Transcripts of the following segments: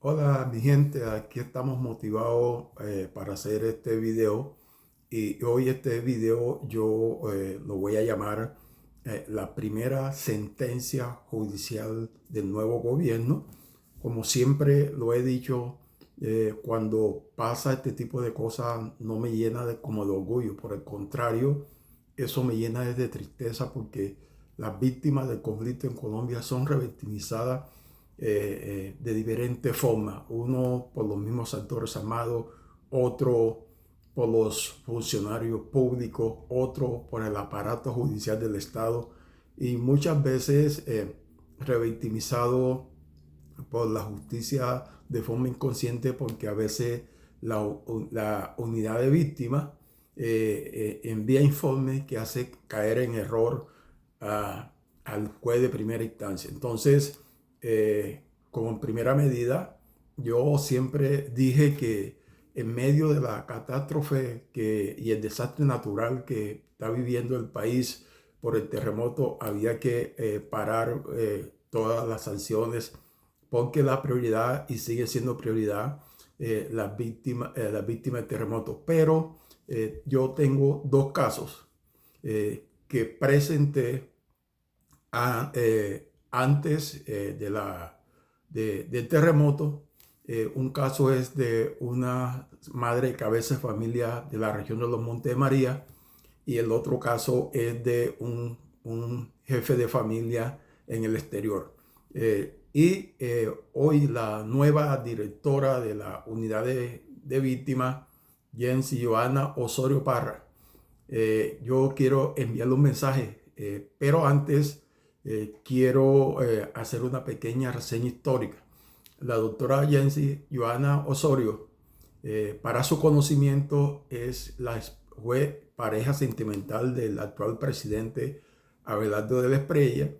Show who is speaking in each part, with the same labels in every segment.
Speaker 1: Hola mi gente, aquí estamos motivados para hacer este video y hoy este video yo lo voy a llamar la primera sentencia judicial del nuevo gobierno. Como siempre lo he dicho, cuando pasa este tipo de cosas no me llena como de orgullo, por el contrario, eso me llena de tristeza porque las víctimas del conflicto en Colombia son revictimizadas de diferentes formas. Uno por los mismos actores armados, otro por los funcionarios públicos, otro por el aparato judicial del Estado y muchas veces revictimizado por la justicia de forma inconsciente porque a veces la unidad de víctimas envía informes que hace caer en error al juez de primera instancia. Entonces, como primera medida, yo siempre dije que en medio de la catástrofe y el desastre natural que está viviendo el país por el terremoto, había que parar todas las sanciones porque la prioridad y sigue siendo prioridad las víctimas del terremoto. Pero yo tengo dos casos que presenté antes del terremoto. Un caso es de una madre de cabeza de familia de la región de los Montes de María y el otro caso es de un jefe de familia en el exterior. Hoy la nueva directora de la unidad de víctimas, Jensi Joana Osorio Parra, yo quiero enviarle un mensaje, pero antes quiero hacer una pequeña reseña histórica. La doctora Jensi Joana Osorio, para su conocimiento, fue pareja sentimental del actual presidente Abelardo de la Espriella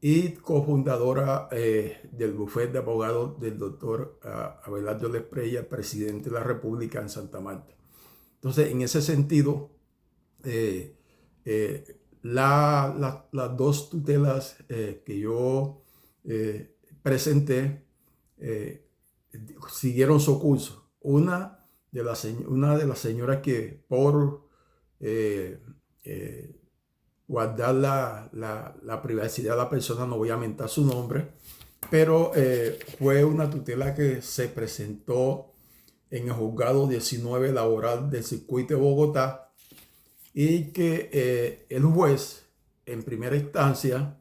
Speaker 1: y cofundadora del bufete de abogados del doctor Abelardo de la Espriella, presidente de la República en Santa Marta. Entonces, en ese sentido, eh, las dos tutelas que yo presenté eh, siguieron su curso. Una de las señoras que por eh, eh, guardar la privacidad de la persona, no voy a mentar su nombre, pero fue una tutela que se presentó en el juzgado 19 laboral del circuito de Bogotá y que el juez en primera instancia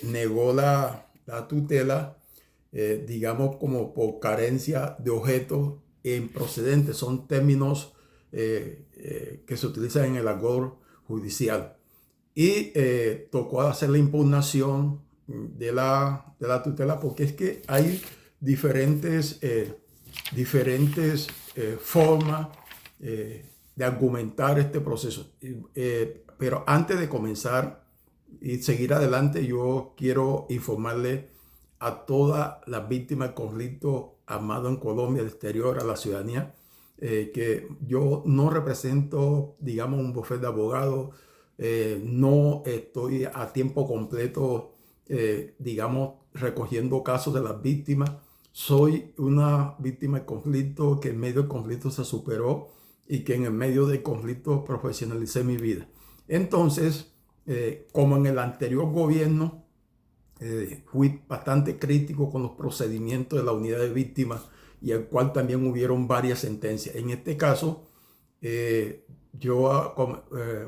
Speaker 1: negó la tutela, digamos, como por carencia de objetos improcedentes. Son términos que se utilizan en el argot judicial. Y tocó hacer la impugnación de la tutela porque es que hay diferentes formas de argumentar este proceso. Pero antes de comenzar y seguir adelante, yo quiero informarle a todas las víctimas del conflicto armado en Colombia, del exterior, a la ciudadanía, que yo no represento, digamos, un bufete de abogados, no estoy a tiempo completo, digamos, recogiendo casos de las víctimas. Soy una víctima del conflicto que en medio del conflicto se superó y que en el medio del conflicto profesionalicé mi vida. Entonces, como en el anterior gobierno, fui bastante crítico con los procedimientos de la unidad de víctimas y al cual también hubieron varias sentencias. En este caso, yo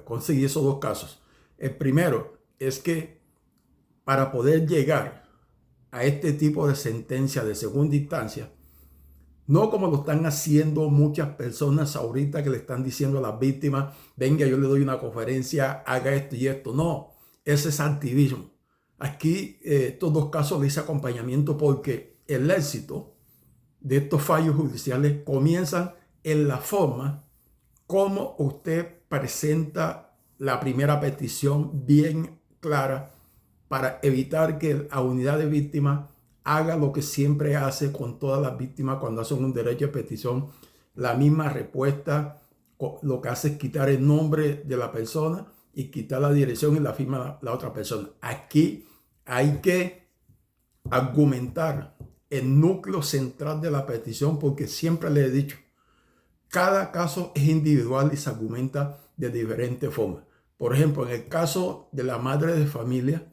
Speaker 1: conseguí esos dos casos. El primero es que para poder llegar a este tipo de sentencia de segunda instancia, no como lo están haciendo muchas personas ahorita que le están diciendo a las víctimas, venga, yo le doy una conferencia, haga esto y esto. No, ese es activismo. Aquí estos dos casos le hice acompañamiento porque el éxito de estos fallos judiciales comienzan en la forma como usted presenta la primera petición bien clara para evitar que la unidad de víctimas haga lo que siempre hace con todas las víctimas cuando hacen un derecho de petición, la misma respuesta. Lo que hace es quitar el nombre de la persona y quitar la dirección y la firma de la otra persona. Aquí hay que argumentar el núcleo central de la petición, porque siempre le he dicho, cada caso es individual y se argumenta de diferentes formas. Por ejemplo, en el caso de la madre de familia,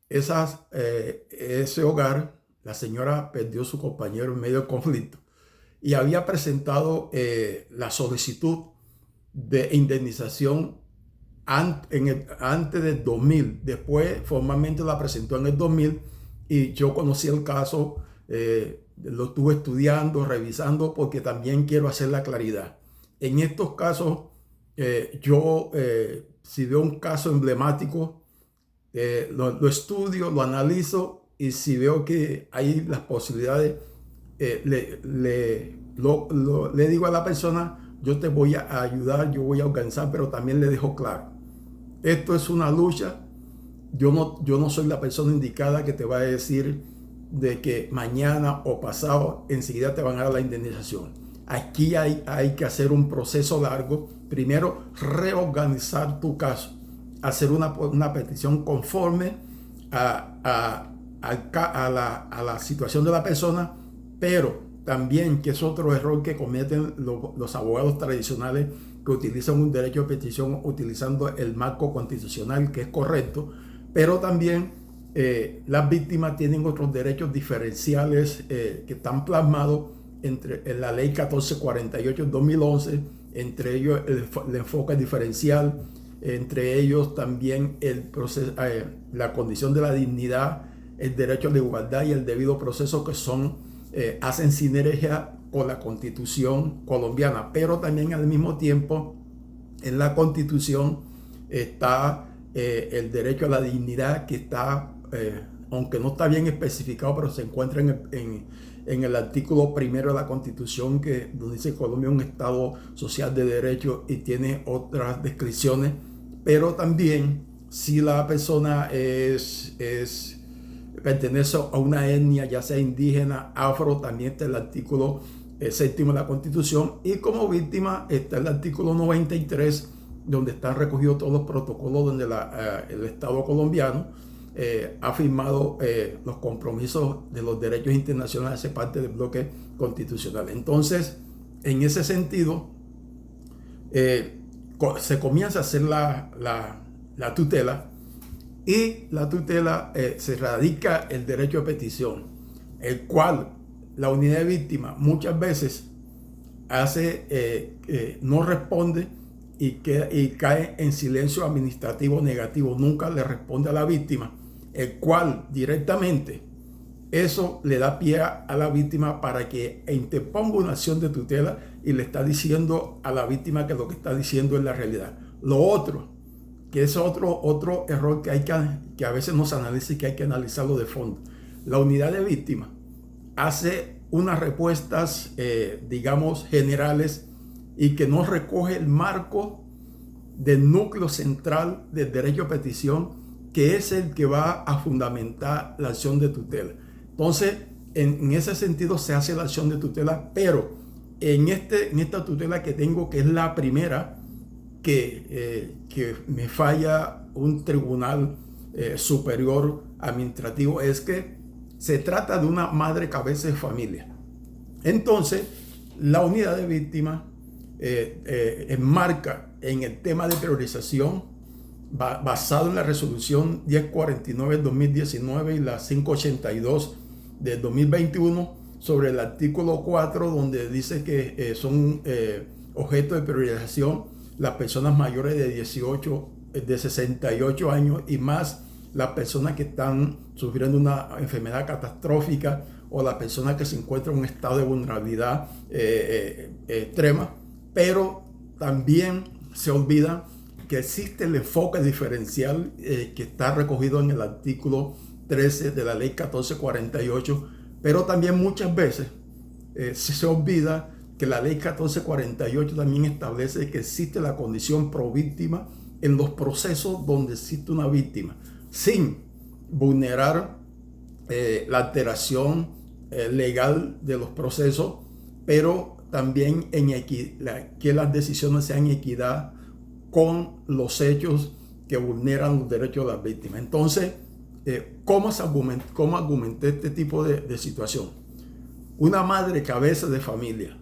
Speaker 1: ese hogar, la señora perdió a su compañero en medio del conflicto y había presentado la solicitud de indemnización antes del 2000. Después formalmente la presentó en el 2000 y yo conocí el caso, lo estuve estudiando, revisando, porque también quiero hacer la claridad. En estos casos, si veo un caso emblemático, lo estudio, lo analizo, y si veo que hay las posibilidades, le digo a la persona, yo te voy a ayudar, yo voy a organizar, pero también le dejo claro, esto es una lucha. Yo no soy la persona indicada que te va a decir de que mañana o pasado enseguida te van a dar la indemnización. Aquí hay que hacer un proceso largo. Primero, reorganizar tu caso, hacer una petición conforme a la situación de la persona, pero también, que es otro error que cometen los abogados tradicionales, que utilizan un derecho de petición utilizando el marco constitucional, que es correcto, pero también las víctimas tienen otros derechos diferenciales que están plasmados en la ley 1448 del 2011, entre ellos el enfoque diferencial, entre ellos también la condición de la dignidad, el derecho a la igualdad y el debido proceso, que hacen sinergia con la Constitución colombiana. Pero también al mismo tiempo en la Constitución está el derecho a la dignidad, que está, aunque no está bien especificado, pero se encuentra en el artículo 1 de la Constitución, donde dice que Colombia es un Estado social de derecho y tiene otras descripciones. Pero también, si la persona pertenece a una etnia, ya sea indígena, afro, también está el artículo 7 de la Constitución, y como víctima está el artículo 93, donde están recogidos todos los protocolos donde el Estado colombiano ha firmado los compromisos de los derechos internacionales de parte del bloque constitucional. Entonces, en ese sentido, se comienza a hacer la tutela, y la tutela se radica el derecho de petición, el cual la unidad de víctimas muchas veces no responde y cae en silencio administrativo negativo. Nunca le responde a la víctima, el cual directamente eso le da pie a la víctima para que interponga una acción de tutela, y le está diciendo a la víctima que lo que está diciendo es la realidad. Lo otro, que es otro error que a veces no se analiza y que hay que analizarlo de fondo. La unidad de víctimas hace unas respuestas, digamos, generales, y que no recoge el marco del núcleo central del derecho a petición, que es el que va a fundamentar la acción de tutela. Entonces, en ese sentido se hace la acción de tutela, pero en esta tutela que tengo, que es la primera, que me falla un tribunal superior administrativo, es que se trata de una madre cabeza de familia. Entonces, la unidad de víctimas enmarca en el tema de priorización, basado en la resolución 1049 del 2019 y la 582 del 2021, sobre el artículo 4, donde dice que son objeto de priorización las personas mayores de 68 años y más, las personas que están sufriendo una enfermedad catastrófica, o las personas que se encuentran en un estado de vulnerabilidad extrema. Pero también se olvida que existe el enfoque diferencial que está recogido en el artículo 13 de la ley 1448, pero también muchas veces se olvida que la ley 1448 también establece que existe la condición pro víctima en los procesos donde existe una víctima, sin vulnerar la alteración legal de los procesos, pero también que las decisiones sean en equidad con los hechos que vulneran los derechos de las víctimas. Entonces, ¿cómo argumenté este tipo de situación? una madre cabeza de familia.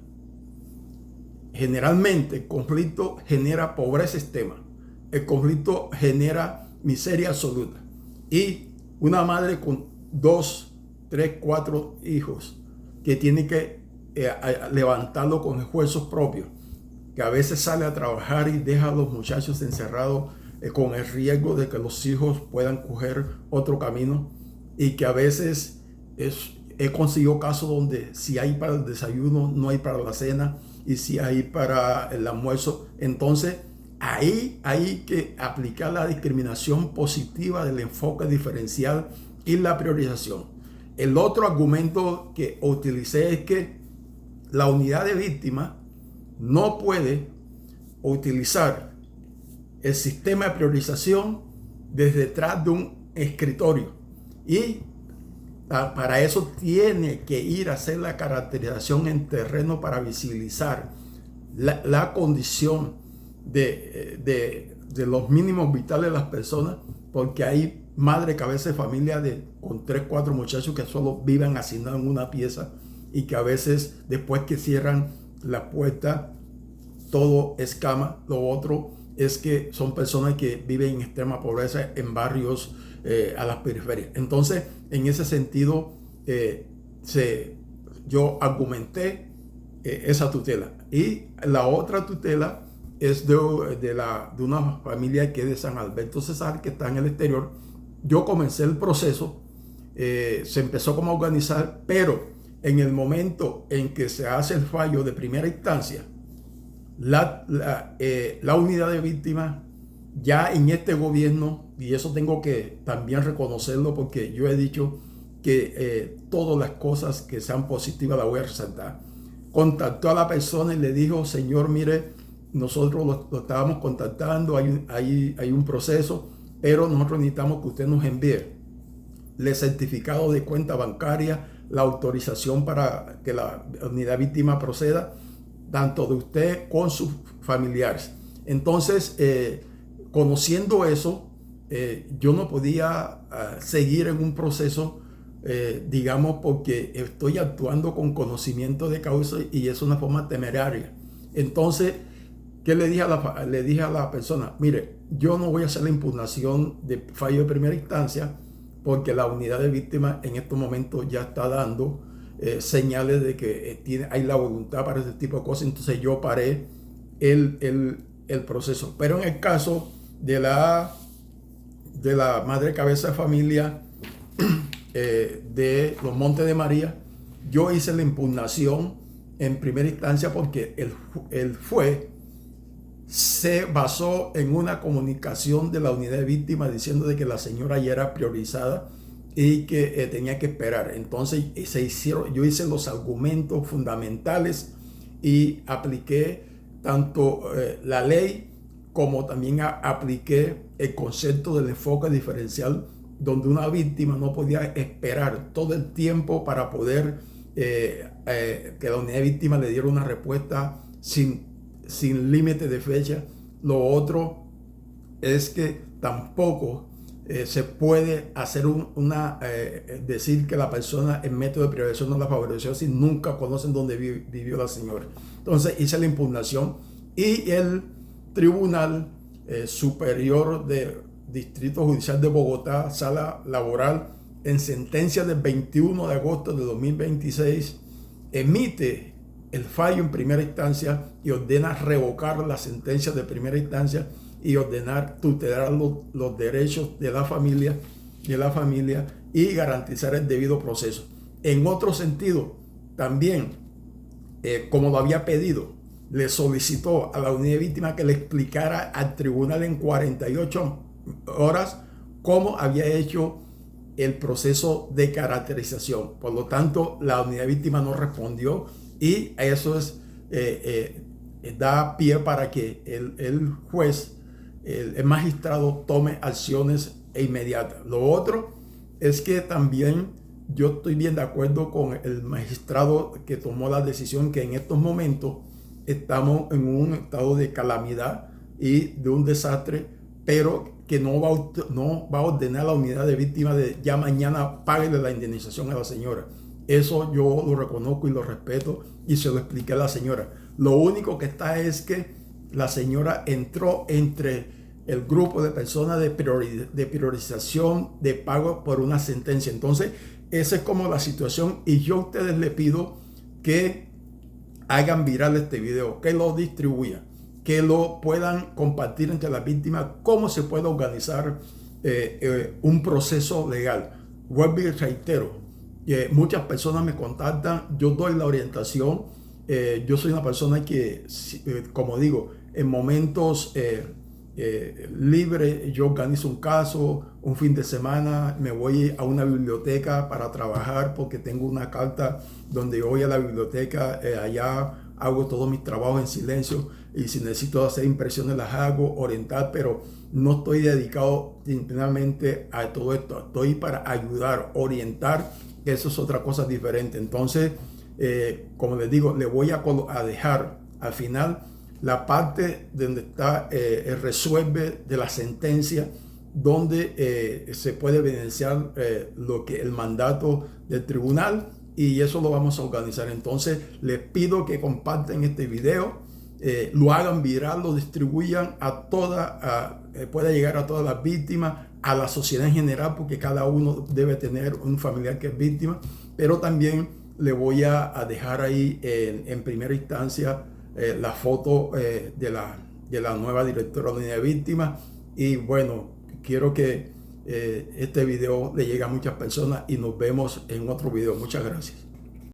Speaker 1: Generalmente el conflicto genera pobreza extrema. El conflicto genera miseria absoluta. Y una madre con 2, 3, 4 hijos que tiene que levantarlo con esfuerzos propios, que a veces sale a trabajar y deja a los muchachos encerrados con el riesgo de que los hijos puedan coger otro camino, y que a veces he conseguido casos donde si hay para el desayuno, no hay para la cena, y si hay para el almuerzo. Entonces ahí hay que aplicar la discriminación positiva del enfoque diferencial y la priorización. El otro argumento que utilicé es que la unidad de víctimas no puede utilizar el sistema de priorización desde detrás de un escritorio, y para eso tiene que ir a hacer la caracterización en terreno para visibilizar la condición de los mínimos vitales de las personas, porque hay madre cabeza de familia con 3, 4 muchachos que solo viven hacinados en una pieza, y que a veces después que cierran la puerta todo es cama. Lo otro es que son personas que viven en extrema pobreza en barrios a las periferias. Entonces, en ese sentido, yo argumenté esa tutela. Y la otra tutela es de una familia que es de San Alberto Cesar, que está en el exterior. Yo comencé el proceso, se empezó como a organizar, pero en el momento en que se hace el fallo de primera instancia, la unidad de víctimas ya en este gobierno, y eso tengo que también reconocerlo, porque yo he dicho que todas las cosas que sean positivas las voy a resaltar, contactó a la persona y le dijo: señor, mire, nosotros lo estábamos contactando, hay un proceso, pero nosotros necesitamos que usted nos envíe el certificado de cuenta bancaria, la autorización para que la unidad víctima proceda, tanto de usted con sus familiares. Entonces, conociendo eso, yo no podía seguir en un proceso, digamos, porque estoy actuando con conocimiento de causa y es una forma temeraria. Entonces, ¿qué le dije a la persona? Mire, yo no voy a hacer la impugnación de fallo de primera instancia, porque la unidad de víctimas en estos momentos ya está dando señales de que hay la voluntad para ese tipo de cosas. Entonces yo paré el proceso. Pero en el caso de la madre cabeza de familia de los Montes de María, yo hice la impugnación en primera instancia, porque el juez se basó en una comunicación de la unidad de víctimas diciendo de que la señora ya era priorizada y que tenía que esperar. Entonces yo hice los argumentos fundamentales y apliqué tanto la ley como también apliqué el concepto del enfoque diferencial, donde una víctima no podía esperar todo el tiempo para poder que la unidad de víctimas le diera una respuesta sin límite de fecha. Lo otro es que tampoco se puede hacer decir que la persona en método de priorización no la favoreció si nunca conocen dónde vivió la señora. Entonces hice la impugnación, y el Tribunal Superior de Distrito Judicial de Bogotá, Sala Laboral, en sentencia del 21 de agosto de 2026, emite el fallo en primera instancia y ordena revocar la sentencia de primera instancia y ordenar tutelar los derechos de la familia y garantizar el debido proceso. En otro sentido, también, como lo había pedido, le solicitó a la unidad de víctima que le explicara al tribunal en 48 horas cómo había hecho el proceso de caracterización. Por lo tanto, la unidad de víctima no respondió, y eso da pie para que el juez, el magistrado, tome acciones inmediatas. Lo otro es que también yo estoy bien de acuerdo con el magistrado que tomó la decisión que en estos momentos estamos en un estado de calamidad y de un desastre, pero que no va a ordenar a la unidad de víctimas de ya mañana páguele la indemnización a la señora. Eso yo lo reconozco y lo respeto y se lo expliqué a la señora. Lo único que está es que la señora entró entre el grupo de personas de priorización de pago por una sentencia. Entonces, esa es como la situación y yo a ustedes les pido que hagan viral este video, que lo distribuyan, que lo puedan compartir entre las víctimas, cómo se puede organizar un proceso legal. Vuelvo y reitero, muchas personas me contactan, yo doy la orientación, yo soy una persona que, como digo, en momentos libre, yo organizo un caso, un fin de semana me voy a una biblioteca para trabajar porque tengo una carta donde voy a la biblioteca, allá hago todos mis trabajos en silencio y si necesito hacer impresiones las hago, orientar, pero no estoy dedicado simplemente a todo esto, estoy para ayudar, orientar, que eso es otra cosa diferente. Entonces, como les digo, le voy a dejar al final la parte donde está el resuelve de la sentencia, donde se puede evidenciar lo que el mandato del tribunal, y eso lo vamos a organizar. Entonces les pido que compartan este video, lo hagan viral, lo distribuyan a pueda llegar a todas las víctimas, a la sociedad en general, porque cada uno debe tener un familiar que es víctima, pero también le voy a dejar ahí en primera instancia la foto de la nueva directora de unidad de víctimas. Y bueno, quiero que este video le llegue a muchas personas y nos vemos en otro video. Muchas gracias.